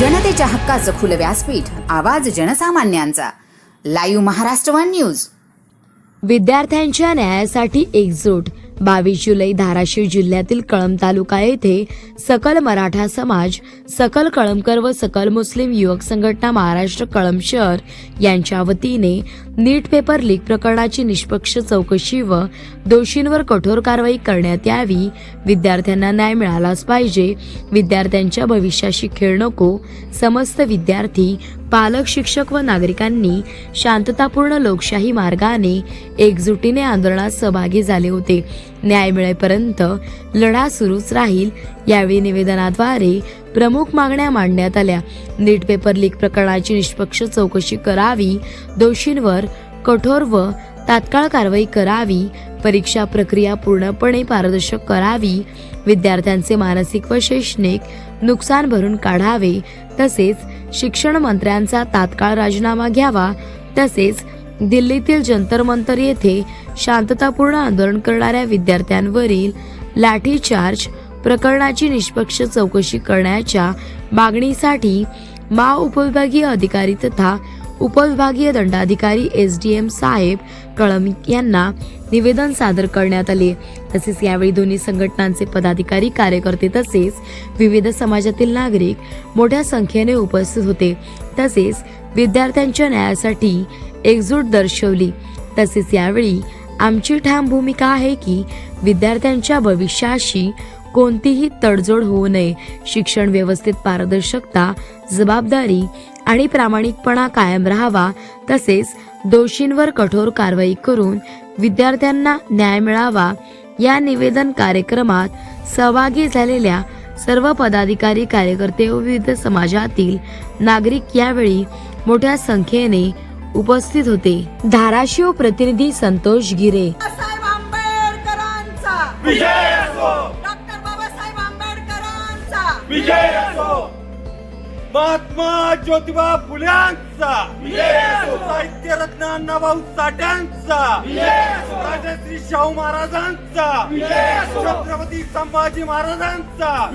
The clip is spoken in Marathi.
जनतेच्या हक्काचं खुलं व्यासपीठ, आवाज जनसामान्यांचा. Live Maharashtra one news. विद्यार्थ्यांच्या न्यायासाठी एकजूट. 22 जुलै धाराशिव जिल्ह्यातील कळंब तालुका येथे सकल मराठा समाज, सकल कळंबकर व सकल मुस्लिम युवक संघटना महाराष्ट्र कळंब शहर यांच्या वतीने नीट पेपर लीक प्रकरणाची निष्पक्ष चौकशी व दोषींवर कठोर कारवाई करण्यात यावी. विद्यार्थ्यांना न्याय मिळालाच पाहिजे. विद्यार्थ्यांच्या भविष्याशी खेळ नको. समस्त विद्यार्थी, पालक, शिक्षक व नागरिकांनी शांततापूर्ण लोकशाही मार्गाने एकजुटीने आंदोलनात सहभागी झाले होते. न्याय मिळेपर्यंत लढा सुरूच राहील. यावेळी निवेदनाद्वारे प्रमुख मागण्या मांडण्यात आल्या. नीट पेपर लीक प्रकरणाची निष्पक्ष चौकशी करावी. दोषींवर कठोर व तात्काळ कारवाई करावी. परीक्षा प्रक्रिया पूर्णपणे पारदर्शक करावी. विद्यार्थ्यांचे मानसिक व शैक्षणिक नुकसान भरून काढावे. तसेच शिक्षण मंत्र्यांचा तात्काळ राजीनामा घ्यावा. तसेच दिल्लीतील जंतर मंतर येथे शांततापूर्ण आंदोलन करणाऱ्या विद्यार्थ्यांवरील लाठीचार्ज प्रकरणाची निष्पक्ष चौकशी करण्याच्या मागणीसाठी उपविभागीय अधिकारी तथा उपविभागीय दंडाधिकारी SDM साहेब कळंब यांना निवेदन सादर करण्यात आले. तसेच यावेळी दोन्ही संघटनांचे पदाधिकारी, कार्यकर्ते तसेच विविध समाजातील नागरिक मोठ्या संख्येने उपस्थित होते. तसेच विद्यार्थ्यांच्या न्यायासाठी एकजूट दर्शवली. तसेच यावेळी आमची ठाम भूमिका आहे की विद्यार्थ्यांच्या भविष्याशी कोणतीही तडजोड होऊ नये. शिक्षण व्यवस्थेत पारदर्शकता, जबाबदारी आणि प्रामाणिकपणा कायम राहावा. तसेच दोषींवर कठोर कारवाई करून विद्यार्थ्यांना न्याय मिळावा. या निवेदन कार्यक्रमात सहभागी झालेल्या सर्व पदाधिकारी, कार्यकर्ते व विविध समाजातील नागरिक यावेळी मोठ्या संख्येने उपस्थित होते. धाराशिव प्रतिनिधी संतोष गिरे. महात्मा ज्योतिबा फुल्यांचा, साहित्य रत्न अण्णाभाऊ साठ्यांचा, राजश्री शाहू महाराजांचा, छत्रपती संभाजी महाराजांचा,